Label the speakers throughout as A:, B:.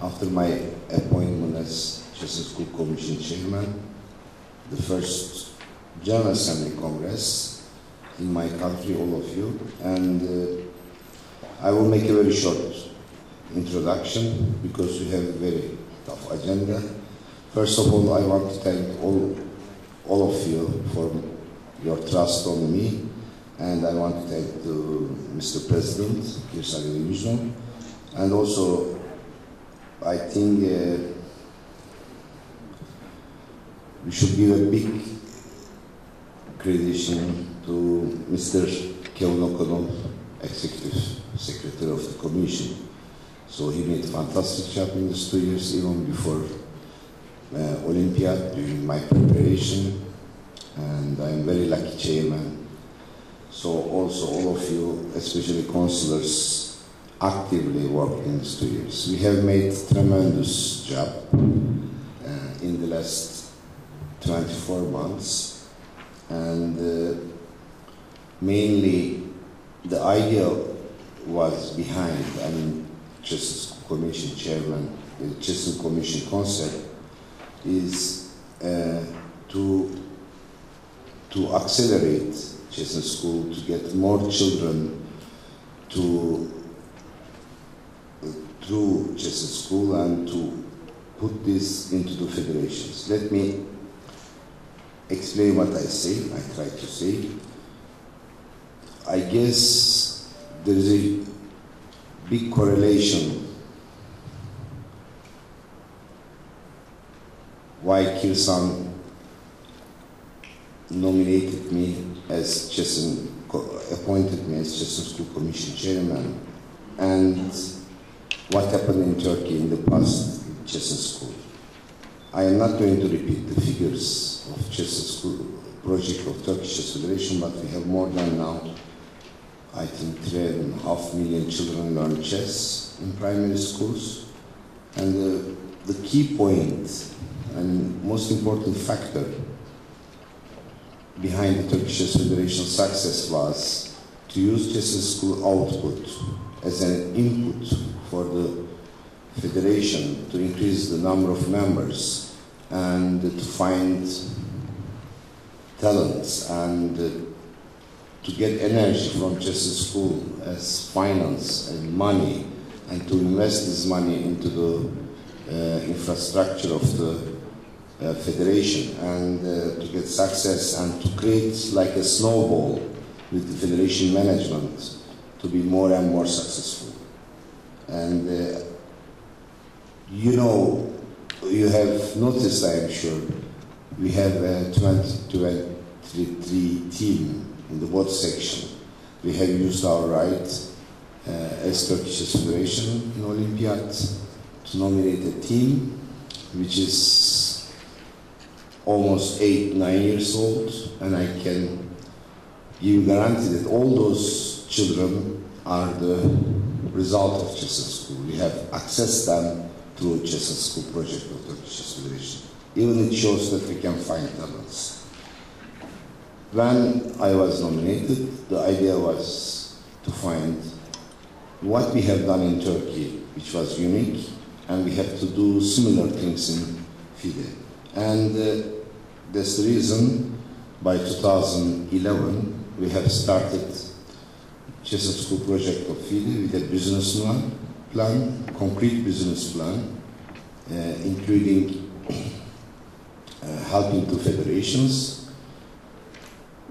A: After my appointment as Chester School Commission Chairman, the first General Assembly Congress in my country, all of you, and I will make a very short introduction because we have a very tough agenda. First of all, I want to thank all of you for your trust on me, and I want to thank Mr. President, Kirsan, and also I think we should give a big credit to Mr. Kevin O'Connell, Executive Secretary of the Commission. So he made a fantastic job in these 2 years, even before Olympiad, during my preparation, and I'm very lucky chairman. So also all of you, especially councillors, actively worked in these 2 years. We have made tremendous job in the last 24 months, and mainly the idea was behind, I mean, Chester Commission Chairman, the Chester Commission concept is to accelerate Chester School, to get more children through Chester School and to put this into the federations. Let me explain what I say, I try to say. I guess there is a big correlation why Kirsan nominated me as appointed me as Chester School Commission Chairman, and what happened in Turkey in the past in Chester School. I am not going to repeat the figures of Chester School project of Turkish Chess Federation, but we have more than now, I think, 3.5 million children learn chess in primary schools. And the key point and most important factor behind the Turkish Chess Federation success was to use Chester School output as an input for the federation to increase the number of members and to find talents and to get energy from Chester School as finance and money, and to invest this money into the infrastructure of the federation, and to get success and to create like a snowball with the federation management to be more and more successful. And you know, you have noticed, I am sure, we have a 2023 team in the board section. We have used our right as Turkish Chess Federation in Olympiad to nominate a team which is almost 8-9 years old, and I can give guarantee that all those children are the result of Chester School. We have accessed them through Chester School project of Turkish Chess Federation. Even it shows that we can find talents. When I was nominated, the idea was to find what we have done in Turkey, which was unique, and we have to do similar things in FIDE. And that's the reason by 2011 we have started Chester School project of FIDE with a business plan, concrete business plan, including helping 2 federations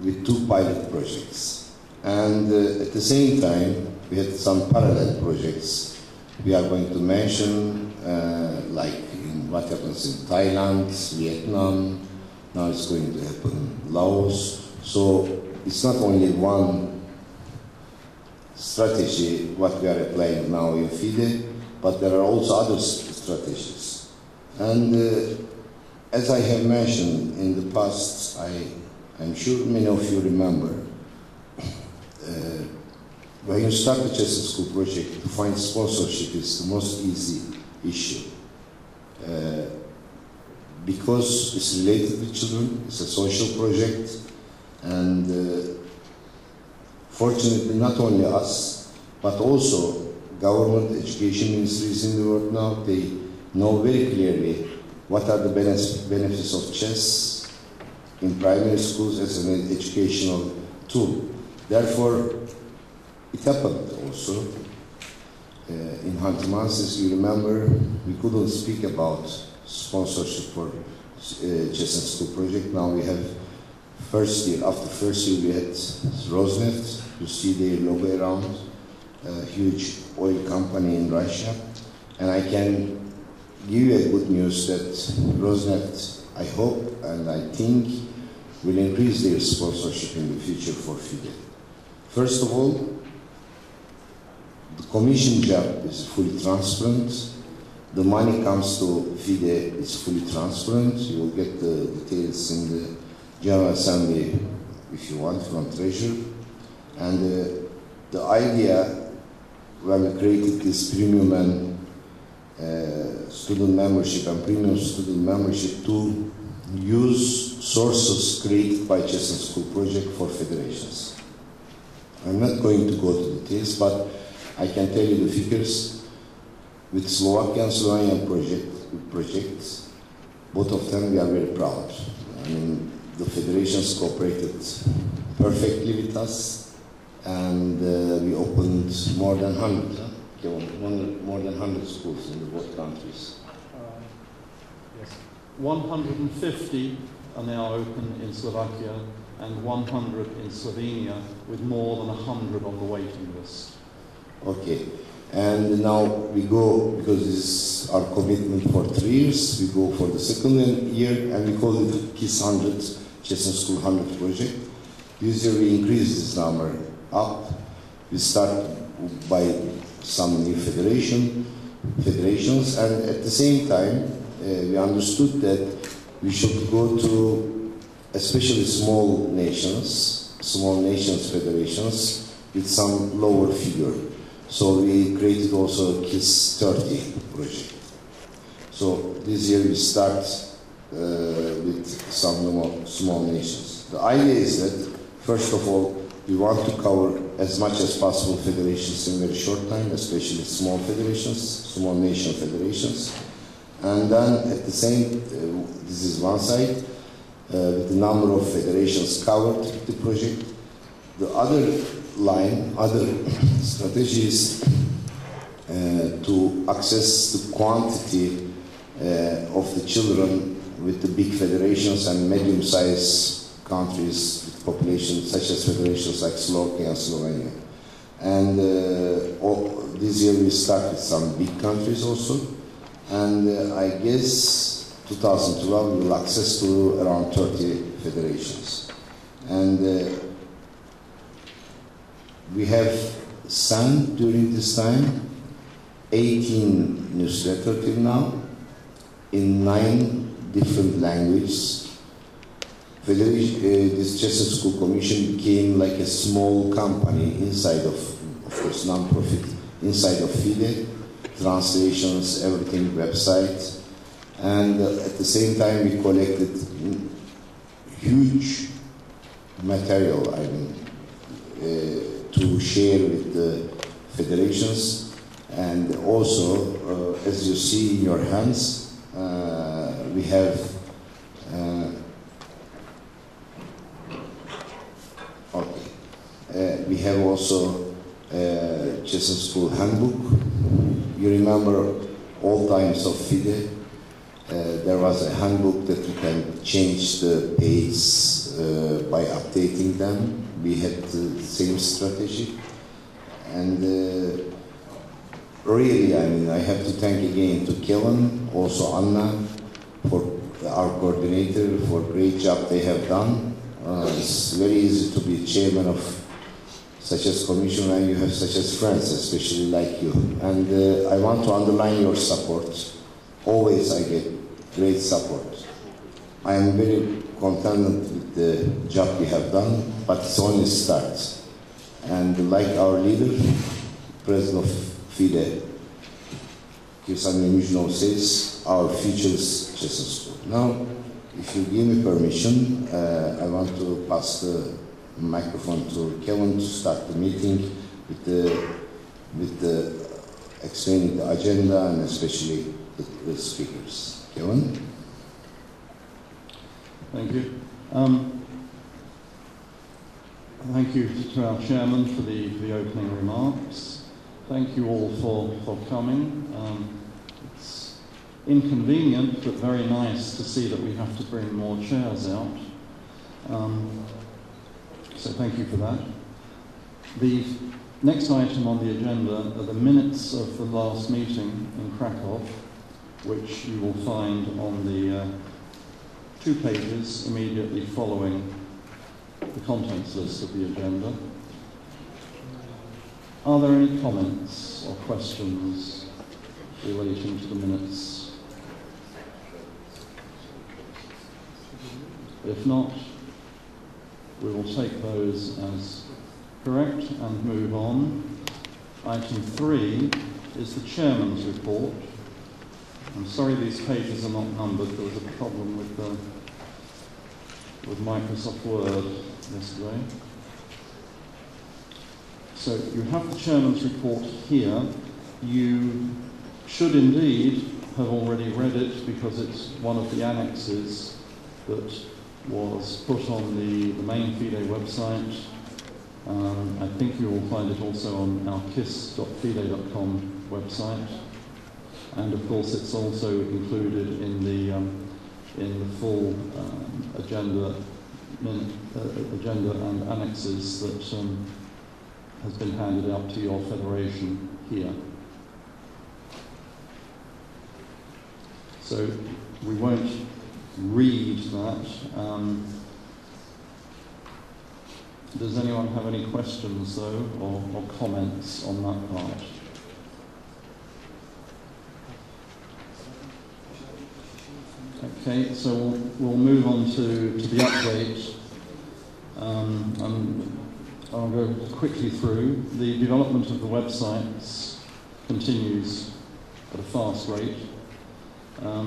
A: with 2 pilot projects. And at the same time, we had some parallel projects. We are going to mention, like in what happens in Thailand, Vietnam, now it's going to happen in Laos. So it's not only one strategy, what we are applying now in FIDE, but there are also other strategies. And as I have mentioned in the past, I'm sure many of you remember, when you start the Chester School project, to find sponsorship is the most easy issue. Because it's related with children, it's a social project, and fortunately not only us, but also government education ministries in the world now. They know very clearly what are the benefits of chess in primary schools as an educational tool. Therefore, it happened also. In Hantimansis, you remember, we couldn't speak about sponsorship for chess and school project. Now we have first year, after first year we had Rosneft, you see their logo around, a huge oil company in Russia. And I can give you a good news that Rosneft, I hope and I think, will increase their sponsorship in the future for FIDE. First of all, the commission job is fully transparent. The money comes to FIDE is fully transparent. You will get the details in the General Assembly if you want from Treasury. And the idea when we created this premium and student membership and premium student membership to use sources created by Chess and School project for federations. I'm not going to go to details, but I can tell you the figures. With Slovakia and Slovenian projects, both of them we are very proud. I mean, the federations cooperated perfectly with us, and we opened more than 100, more than 100 schools in both countries.
B: Yes. 150 are now open in Slovakia and 100 in Slovenia, with more than 100 on the waiting list.
A: Okay, and now we go, because this is our commitment for 3 years, we go for the second year, and we call it KISS 100, Chess and School 100 project. This year we increase this number up. We start by some new federations, and at the same time, we understood that we should go to especially small nations federations with some lower figure. So we created also a KISS 30 project. So this year we start with some small nations. The idea is that, first of all, we want to cover as much as possible federations in a very short time, especially small federations, small nation federations. And then at the same, this is one side, with the number of federations covered with the project. The other line, other strategies to access the quantity of the children with the big federations and medium-sized countries with populations such as federations like Slovakia and Slovenia. And this year we start with some big countries also, and I guess 2012 we will access to around 30 federations. And we have sent during this time 18 newsletters till now in 9 different languages. This Chess and School Commission became like a small company inside of course, non-profit, inside of FIDE, translations, everything, website. And at the same time we collected huge material, I mean, to share with the federations. And also, as you see in your hands, we have we have also Chess and School handbook. You remember all times of FIDE, there was a handbook that you can change the pages by updating them. We had the same strategy, and really, I mean, I have to thank again to Kevin, also Anna, for our coordinator, for great job they have done. It's very easy to be chairman of such as commission when you have such as friends, especially like you. And I want to underline your support. Always I get great support. I am very content with the job we have done, but it's only a start. And like our leader, President of FIDE, Kirsan Yemizhnov says, our future is Chess and School. Now, if you give me permission, I want to pass the microphone to Kevin to start the meeting with the explaining the agenda and especially the speakers. Kevin?
B: Thank you. Thank you to our chairman for the opening remarks. Thank you all for coming. It's inconvenient but very nice to see that we have to bring more chairs out. So thank you for that. The next item on the agenda are the minutes of the last meeting in Krakow, which you will find on the 2 pages immediately following the contents list of the agenda. Are there any comments or questions relating to the minutes? If not, we will take those as correct and move on. Item 3 is the chairman's report. I'm sorry these pages are not numbered. There was a problem with Microsoft Word yesterday. So you have the chairman's report here. You should indeed have already read it because it's one of the annexes that was put on the main FIDE website. I think you will find it also on our kiss.fide.com website. And of course it's also included in the full agenda and annexes that has been handed out to your federation here. So we won't read that. Does anyone have any questions though, or comments on that part? Okay, so we'll move on to the update. I'll go quickly through. The development of the websites continues at a fast rate.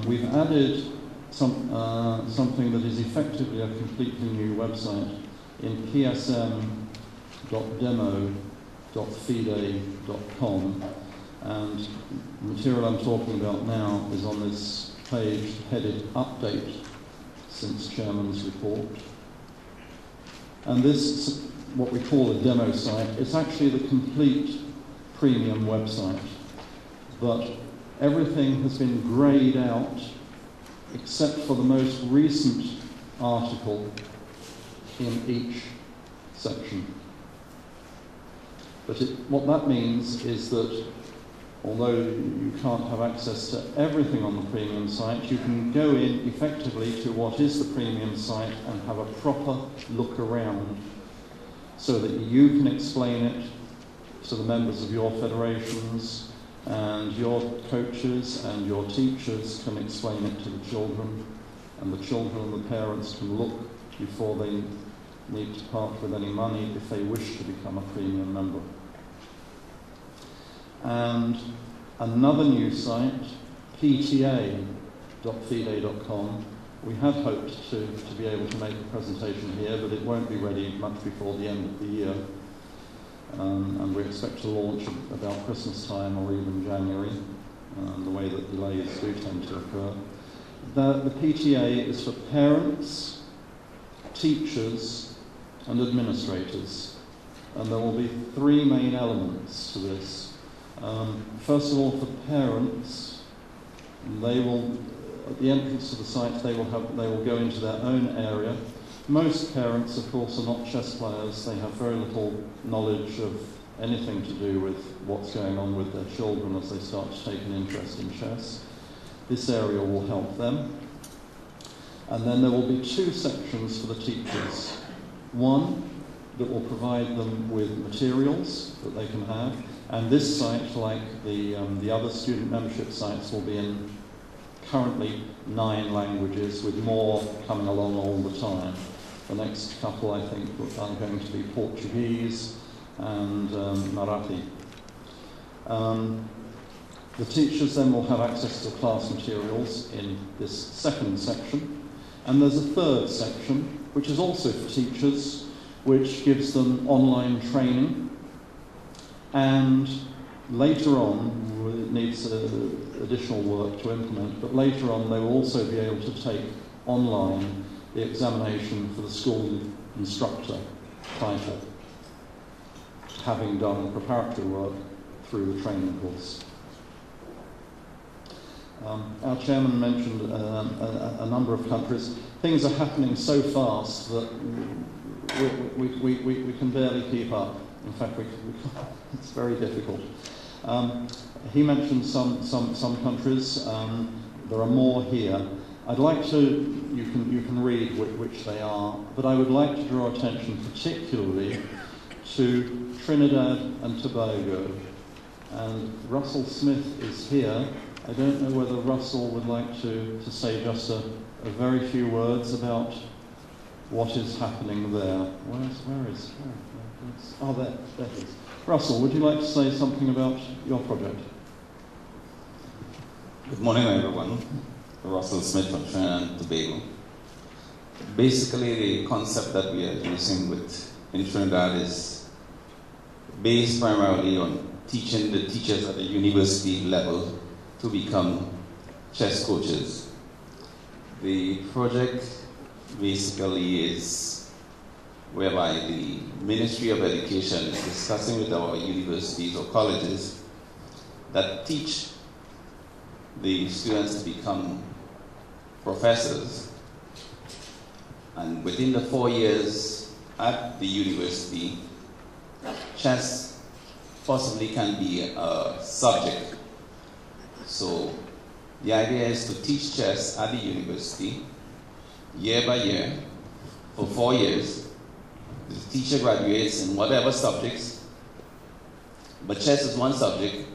B: We've added something that is effectively a completely new website in psm.demo.fide.com, and the material I'm talking about now is on this page headed Update since Chairman's report. And this, what we call a demo site, it's actually the complete premium website, but everything has been greyed out except for the most recent article in each section. But what that means is that although you can't have access to everything on the premium site, you can go in effectively to what is the premium site and have a proper look around so that you can explain it to the members of your federations, and your coaches and your teachers can explain it to the children, and the children and the parents can look before they need to part with any money if they wish to become a premium member. And another new site, pta.fide.com, we had hoped to be able to make a presentation here, but it won't be ready much before the end of the year. And we expect to launch about Christmas time or even January, the way that delays do tend to occur. The PTA is for parents, teachers, and administrators. And there will be 3 main elements to this. First of all, for parents, they will, at the entrance to the site, they will go into their own area. Most parents, of course, are not chess players. They have very little knowledge of anything to do with what's going on with their children as they start to take an interest in chess. This area will help them. And then there will be 2 sections for the teachers. One that will provide them with materials that they can have. And this site, like the other student membership sites, will be in currently 9 languages, with more coming along all the time. The next couple, I think, are going to be Portuguese and Marathi. The teachers then will have access to class materials in this second section. And there's a third section, which is also for teachers, which gives them online training. And later on, needs additional work to implement, but later on they will also be able to take online the examination for the school instructor title, having done preparatory work through the training course. Our chairman mentioned a number of countries. Things are happening so fast that we can barely keep up. In fact, it's very difficult. He mentioned some countries. There are more here. I'd like to, you can read which they are, but I would like to draw attention particularly to Trinidad and Tobago. And Russell Smith is here. I don't know whether Russell would like to say just a very few words about what is happening there. Where is? Oh, there he is. Russell, would you like to say something about your project?
C: Good morning, everyone. Russell Smith from Trinidad and Tobago. Basically, the concept that we are using in Trinidad is based primarily on teaching the teachers at the university level to become chess coaches. The project basically is whereby the Ministry of Education is discussing with our universities or colleges that teach the students to become professors, and within the 4 years at the university, chess possibly can be a subject. So the idea is to teach chess at the university year by year for 4 years. The teacher graduates in whatever subjects, but chess is one subject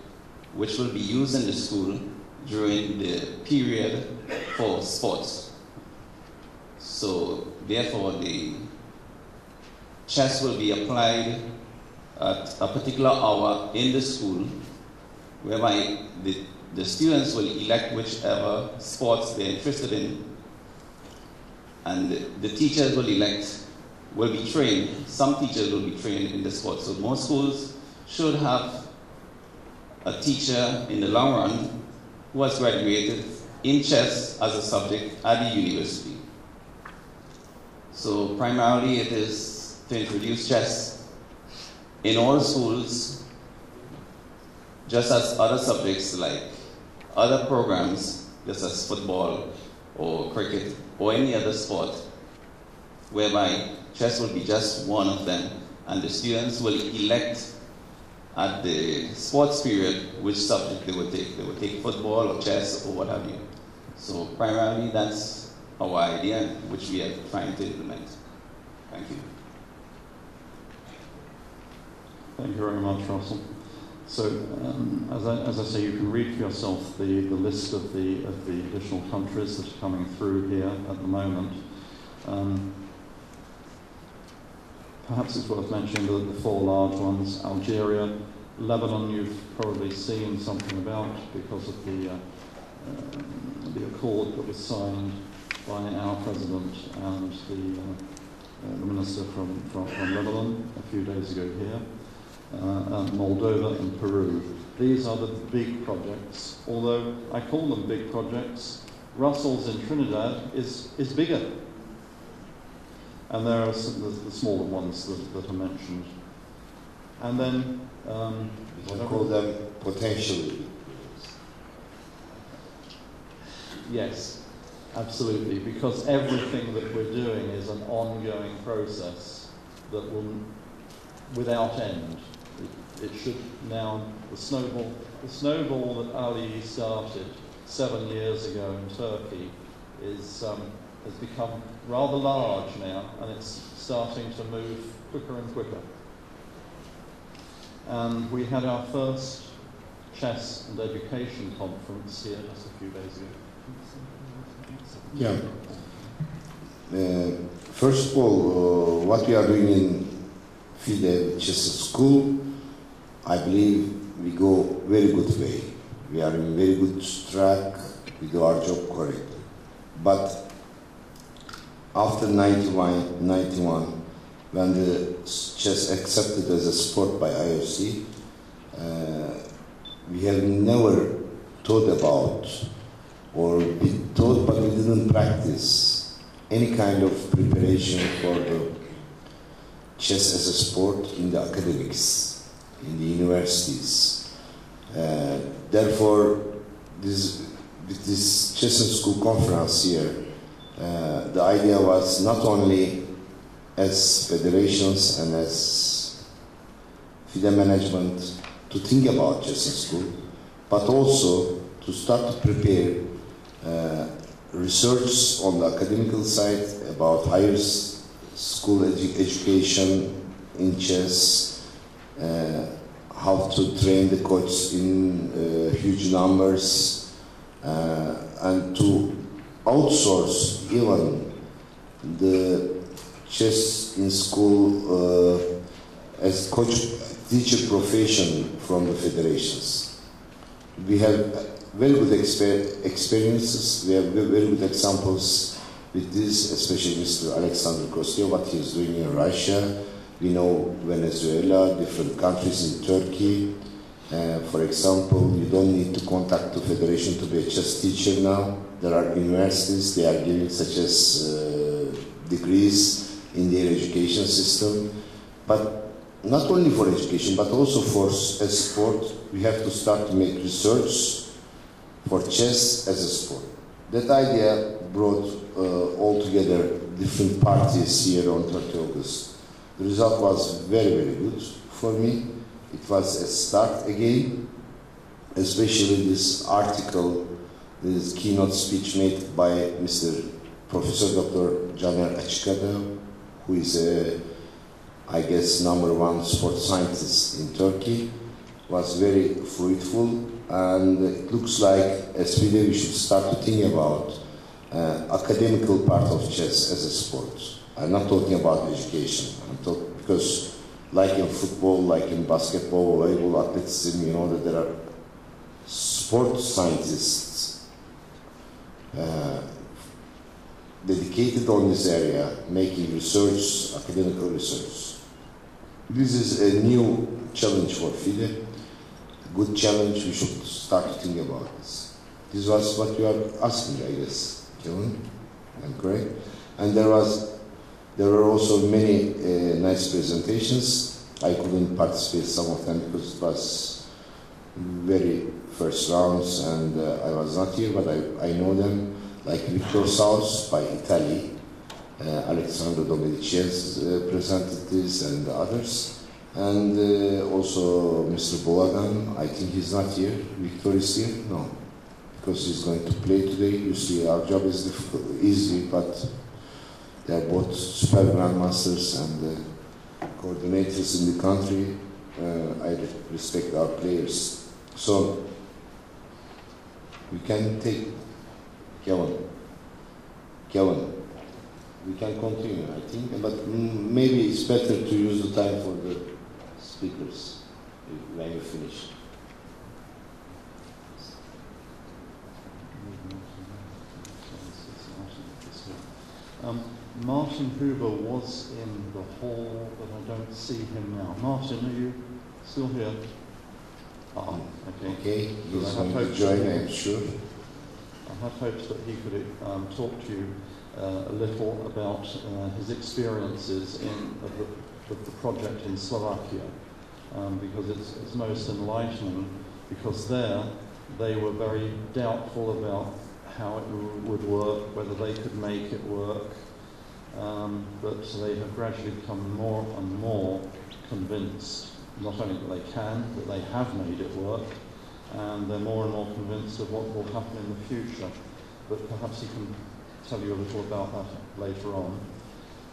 C: which will be used in the school during the period for sports. So therefore the chess will be applied at a particular hour in the school, whereby the students will elect whichever sports they're interested in, and the teachers will be trained. Some teachers will be trained in the sport. So most schools should have a teacher in the long run who has graduated in chess as a subject at the university. So primarily it is to introduce chess in all schools, just as other subjects like other programs, just as football or cricket or any other sport, whereby chess will be just one of them, and the students will elect at the sports period which subject they would take. They would take football or chess or what have you. So primarily that's our idea, which we are trying to implement. Thank you.
B: Thank you very much, Russell. So, as I say, you can read for yourself the list of the additional countries that are coming through here at the moment. Perhaps it's worth mentioning that the 4 large ones: Algeria, Lebanon, you've probably seen something about because of the accord that was signed by our president and the minister from Lebanon a few days ago here. Moldova and Peru. These are the big projects. Although I call them big projects, Russell's in Trinidad is bigger. And there are the smaller ones that are mentioned. And then
A: we can call them potentially.
B: Yes, absolutely, because everything that we're doing is an ongoing process that will, without end. It should now, the snowball that Ali started 7 years ago in Turkey has become rather large now, and it's starting to move quicker and quicker. And we had our first chess and education conference here just a few days ago.
A: Yeah. First of all, what we are doing in FIDE, which is a school, I believe we go very good way. We are in very good track. We do our job correctly. But after 91, when the chess accepted as a sport by IOC, we have never thought about, or we thought but we didn't practice any kind of preparation for the chess as a sport in the academics, in the universities. Therefore, with this Chess and School conference here, the idea was not only as federations and as FIDE management to think about Chess and School, but also to start to prepare research on the academical side about higher school education in chess, how to train the coaches in huge numbers, and to outsource even the chess in school as coach teacher profession from the federations. We have very good experiences, we have very good examples with this, especially Mr. Alexander Kostyo, what he is doing in Russia. We know Venezuela, different countries in Turkey. For example, you don't need to contact the federation to be a chess teacher now. There are universities, they are giving such as degrees in their education system. But not only for education, but also for a sport, we have to start to make research for chess as a sport. That idea brought all together different parties here on 30 August. The result was very, very good for me. It was a start again, especially this article, this keynote speech made by Mr. Professor Dr. Caner Açıkada, who is a, I guess, #1 sports scientist in Turkey, was very fruitful, and it looks like as FIDE we should start to think about academical part of chess as a sport. I'm not talking about education, because like in football, like in basketball, volleyball, athleticism, you know that there are sports scientists dedicated on this area, making research, academical research. This is a new challenge for FIDE, a good challenge. We should start to think about this. This was what you are asking, I guess, Kevin, I'm correct? And there were also many nice presentations. I couldn't participate in some of them because it was very first rounds and I was not here, but I know them, like Victor Saus by Italy, Alessandro Domenici presented this and others, and also Mr. Bolagan. I think he's not here. Victor is here? No, because he's going to play today. You see, our job is difficult, easy, but they are both super grandmasters and coordinators in the country. I respect our players. So we can take Kevin, we can continue, I think, but maybe it's better to use the time for the speakers when you finish.
B: Martin Huber was in the hall, but I don't see him now. Martin, are you still here? Ah, okay.
A: Okay, he's going to join, I'm sure.
B: I had hopes that he could talk to you a little about his experiences of the project in Slovakia, because it's most enlightening, because there they were very doubtful about how it would work, whether they could make it work, but they have gradually become more and more convinced, not only that they can, that they have made it work, and they're more and more convinced of what will happen in the future. But perhaps he can tell you a little about that later on.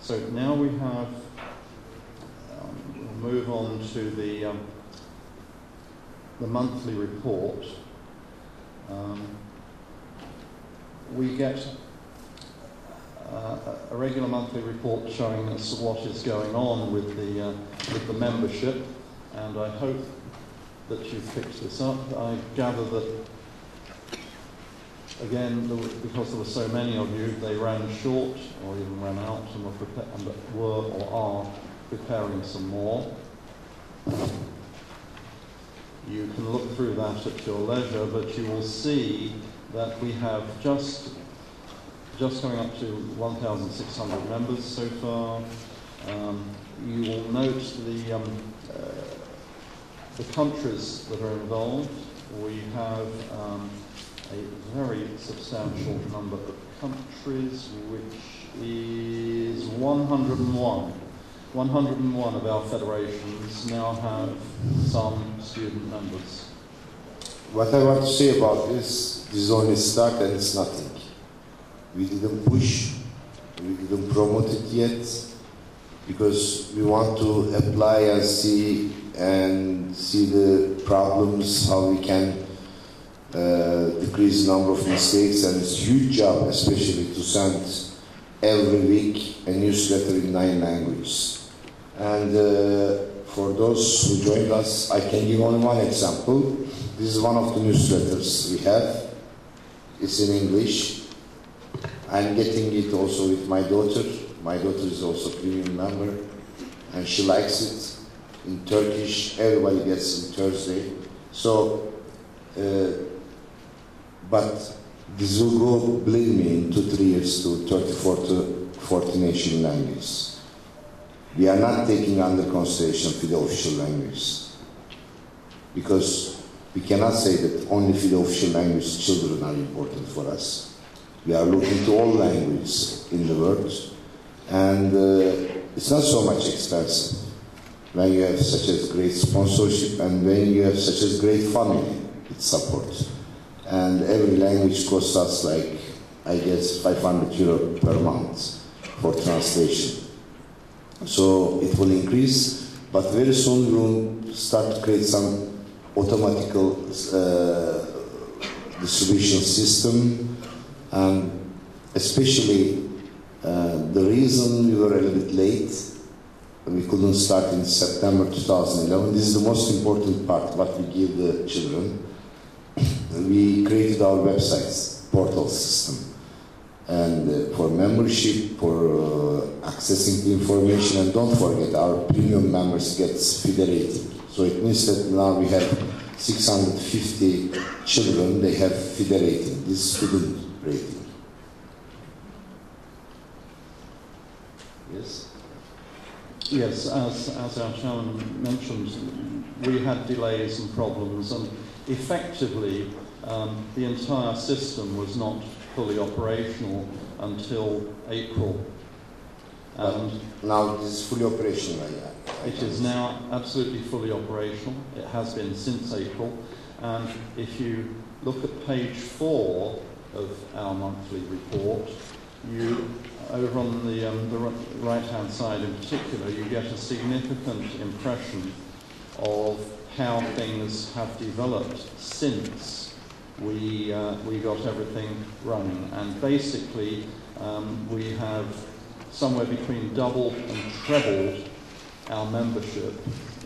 B: So now we have, we'll move on to the monthly report. We get a regular monthly report showing us what is going on with the membership, and I hope that you've picked this up. I gather that, again, because there were so many of you, they ran short or even ran out and were or are preparing some more. You can look through that at your leisure, but you will see that we have just going up to 1,600 members so far. You will note the countries that are involved. We have a very substantial number of countries, which is 101. 101 of our federations now have some student members.
A: What I want to say about this is only start and it's nothing. We didn't push, we didn't promote it yet, because we want to apply and see the problems, how we can decrease the number of mistakes, and it's a huge job, especially to send every week a newsletter in 9 languages. And for those who joined us, I can give only one example. This is one of the newsletters we have. It's in English. I'm getting it also with my daughter. My daughter is also a premium member, and she likes it. In Turkish, everybody gets it Thursday. So, but this will go, believe me, in 2-3 years to 40 nation languages. We are not taking under consideration FIDE official languages, because we cannot say that only FIDE official language children are important for us. We are looking to all languages in the world, and it's not so much expensive when you have such a great sponsorship and when you have such a great family with support. And every language costs us, like, I guess, €500 per month for translation. So it will increase, but very soon we will start to create some automatical distribution system, and especially the reason we were a little bit late, we couldn't start in September 2011. This is the most important part, what we give the children. We created our websites, portal system, and for membership, for accessing the information, and don't forget, our premium members get FIDE rating. So it means that now we have 650 children, they have FIDE rating, this student rating. Yes?
B: Yes, as our chairman mentioned, we had delays and problems, and effectively the entire system was not fully operational until April. And
A: now this is fully operational.
B: It is now absolutely fully operational. It has been since April. And if you look at page 4 of our monthly report, you, over on the right-hand side in particular, you get a significant impression of how things have developed since we got everything running. And basically, we have somewhere between doubled and trebled our membership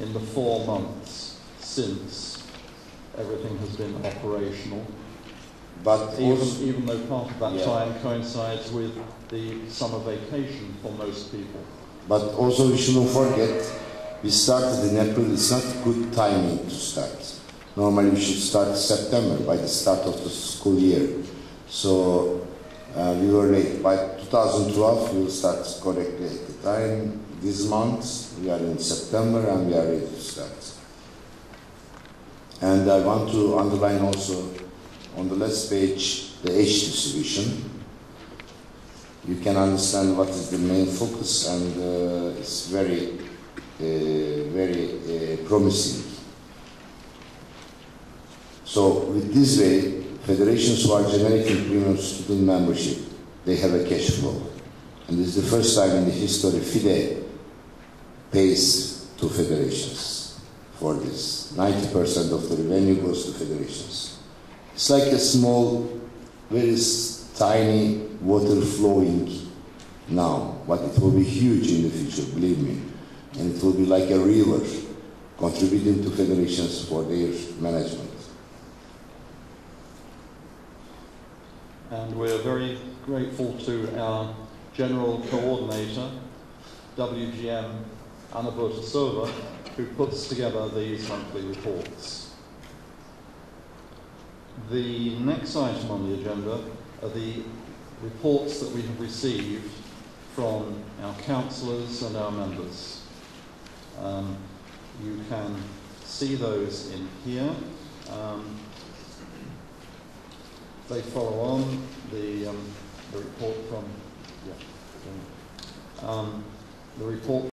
B: in the 4 months since everything has been operational.
A: But
B: even though part of that time coincides with the summer vacation for most people.
A: But also we shouldn't forget, we started in April. It's not good timing to start. Normally we should start September, by the start of the school year. So we were late. By 2012 we will start correctly at the time. This month we are in September and we are ready to start. And I want to underline also on the last page the age distribution. You can understand what is the main focus, and it's very, very promising. So with this way, federations who are generating premium student membership, they have a cash flow. And this is the first time in the history FIDE pays to federations for this. 90% of the revenue goes to federations. It's like a small, very tiny water flowing now, but it will be huge in the future, believe me. And it will be like a river contributing to federations for their management.
B: And we're very grateful to our General Coordinator, WGM Anna Burtasova, who puts together these monthly reports. The next item on the agenda are the reports that we have received from our councillors and our members. You can see those in here. They follow on the report from the report